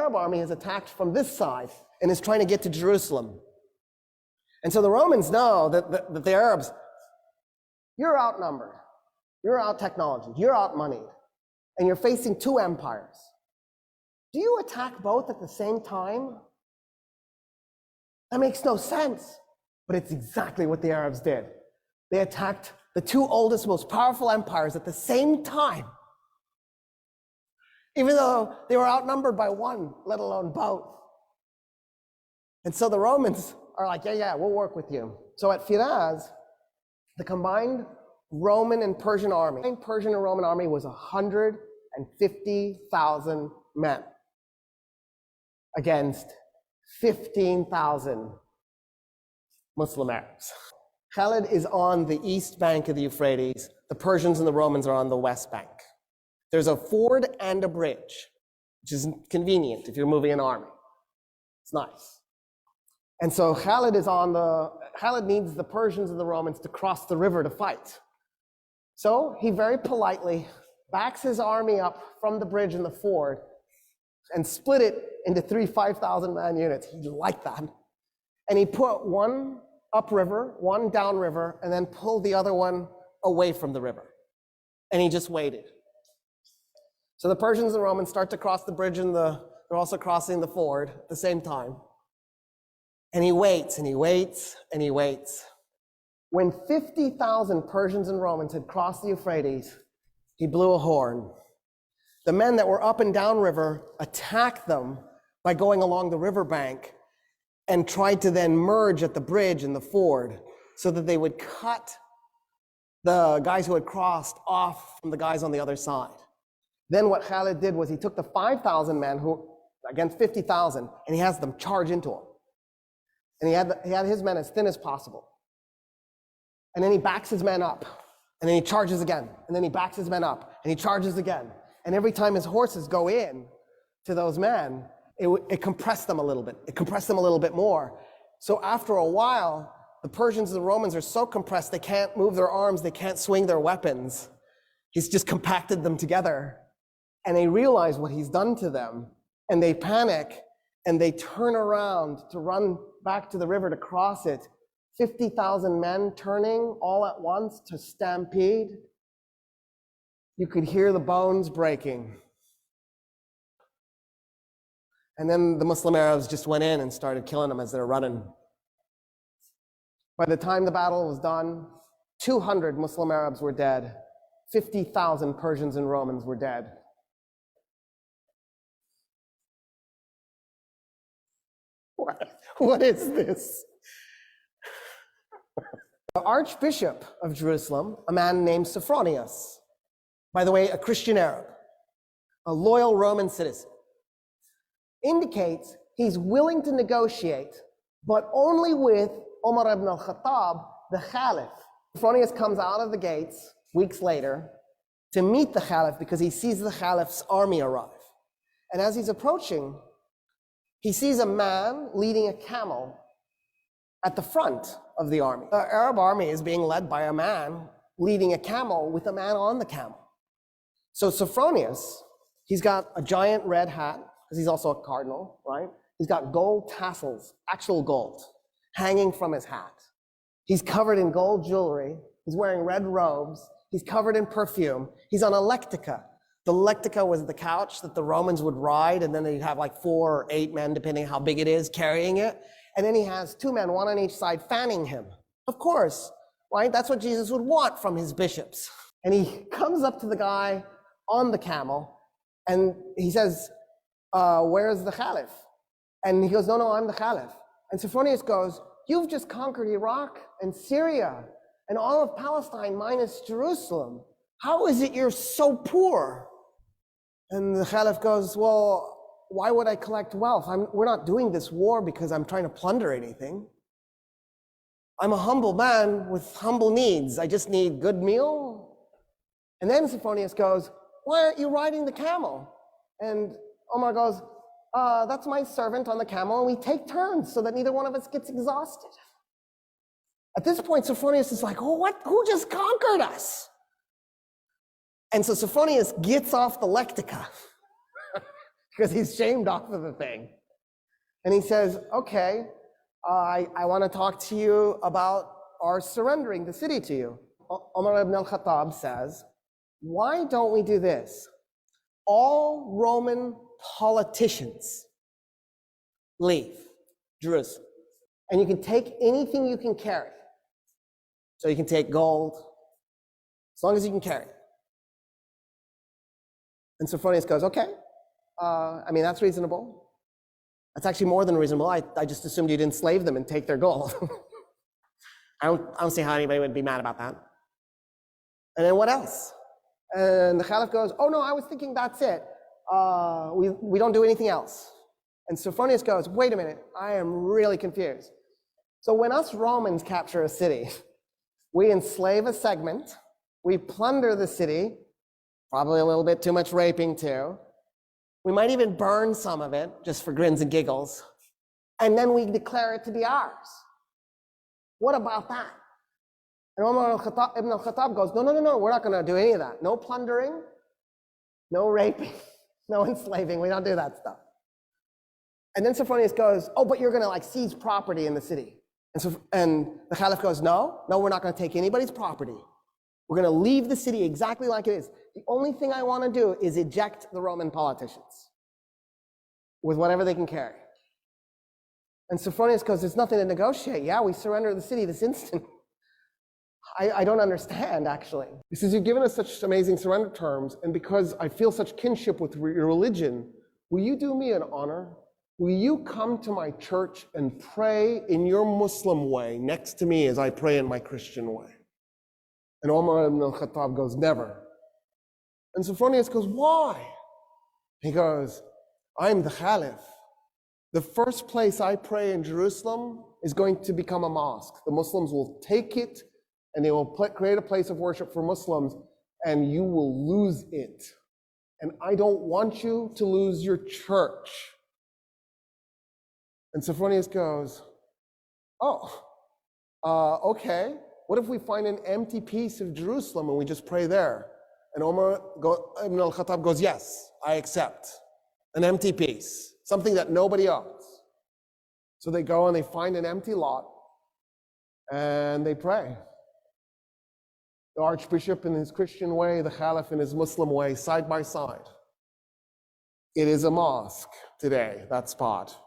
Arab army is attacked from this side and is trying to get to Jerusalem. And so the Romans know that the Arabs, you're outnumbered, you're out-technology, you're out-moneyed, and you're facing two empires. Do you attack both at the same time? That makes no sense, but it's exactly what the Arabs did. They attacked the two oldest, most powerful empires at the same time, even though they were outnumbered by one, let alone both. And so the Romans are like, yeah, we'll work with you. So at Firaz, the combined Roman and Persian army, Persian and Roman army was 150,000 men against 15,000 Muslim Arabs. Khalid is on the east bank of the Euphrates. The Persians and the Romans are on the west bank. There's a ford and a bridge, which is convenient if you're moving an army. It's nice. And so Khalid needs the Persians and the Romans to cross the river to fight. So he very politely backs his army up from the bridge and the ford and split it into three 5,000 man units. He liked that. And he put one upriver, one downriver, and then pulled the other one away from the river. And he just waited. So the Persians and Romans start to cross the bridge and they're also crossing the ford at the same time. And he waits and he waits and he waits. When 50,000 Persians and Romans had crossed the Euphrates, he blew a horn. The men that were up and down river attacked them by going along the riverbank and tried to then merge at the bridge and the ford so that they would cut the guys who had crossed off from the guys on the other side. Then what Khalid did was he took the 5,000 men who against 50,000 and he has them charge into him. And he had his men as thin as possible. And then he backs his men up and then he charges again. And then he backs his men up and he charges again. And every time his horses go in to those men, it compressed them a little bit. It compressed them a little bit more. So after a while, the Persians and the Romans are so compressed, they can't move their arms, they can't swing their weapons. He's just compacted them together. And they realize what he's done to them. And they panic and they turn around to run back to the river to cross it. 50,000 men turning all at once to stampede. You could hear the bones breaking. And then the Muslim Arabs just went in and started killing them as they're running. By the time the battle was done, 200 Muslim Arabs were dead. 50,000 Persians and Romans were dead. What is this? The Archbishop of Jerusalem, a man named Sophronius, by the way, a Christian Arab, a loyal Roman citizen, indicates he's willing to negotiate, but only with Umar ibn al-Khattab, the Caliph. Sophronius comes out of the gates weeks later to meet the Caliph because he sees the Caliph's army arrive. And as he's approaching, he sees a man leading a camel at the front of the army. The Arab army is being led by a man leading a camel with a man on the camel. So Sophronius, he's got a giant red hat, because he's also a cardinal, right? He's got gold tassels, actual gold, hanging from his hat. He's covered in gold jewelry. He's wearing red robes. He's covered in perfume. He's on a lectica. The lectica was the couch that the Romans would ride, and then they'd have like 4 or 8 men, depending how big it is, carrying it. And then he has 2 men, 1 on each side, fanning him. Of course, right? That's what Jesus would want from his bishops. And he comes up to the guy on the camel, and he says, where's the Caliph? And he goes, no, I'm the Caliph. And Sophronius goes, you've just conquered Iraq and Syria and all of Palestine minus Jerusalem. How is it you're so poor? And the Caliph goes, well, why would I collect wealth? We're not doing this war because I'm trying to plunder anything. I'm a humble man with humble needs. I just need good meal. And then Sophronius goes, why aren't you riding the camel? And Omar goes, that's my servant on the camel, and we take turns so that neither one of us gets exhausted. At this point, Sophronius is like, oh, what? Who just conquered us? And so Sophronius gets off the lectica because he's shamed off of the thing. And he says, okay, I want to talk to you about our surrendering the city to you. Umar ibn al-Khattab says, why don't we do this? All Roman politicians leave Jerusalem, and you can take anything you can carry. So you can take gold, as long as you can carry it. And Sophronius goes, okay, I mean, that's reasonable. That's actually more than reasonable. I just assumed you'd enslave them and take their gold. I don't see how anybody would be mad about that. And then what else? And the Caliph goes, oh no, I was thinking that's it. We don't do anything else. And Sophronius goes, wait a minute, I am really confused. So when us Romans capture a city, we enslave a segment, we plunder the city, probably a little bit too much raping too. We might even burn some of it just for grins and giggles. And then we declare it to be ours. What about that? And Umar ibn al-Khattab goes, no, we're not going to do any of that. No plundering, no raping, no enslaving. We don't do that stuff. And then Sophronius goes, oh, but you're going to like seize property in the city. And the Caliph goes, no, we're not going to take anybody's property. We're going to leave the city exactly like it is. The only thing I want to do is eject the Roman politicians with whatever they can carry. And Sophronius goes, there's nothing to negotiate. Yeah, we surrender the city this instant. I don't understand, actually. He says, you've given us such amazing surrender terms, and because I feel such kinship with your religion, will you do me an honor? Will you come to my church and pray in your Muslim way next to me as I pray in my Christian way? And Umar ibn al-Khattab goes, never. And Sophronius goes, why? He goes, I'm the Caliph. The first place I pray in Jerusalem is going to become a mosque. The Muslims will take it and they will create a place of worship for Muslims, and you will lose it. And I don't want you to lose your church. And Sophronius goes, okay. What if we find an empty piece of Jerusalem and we just pray there? And Umar ibn al-Khattab goes, yes, I accept. An empty piece, something that nobody owns. So they go and they find an empty lot and they pray. The Archbishop in his Christian way, the Caliph in his Muslim way, side by side. It is a mosque today, that spot.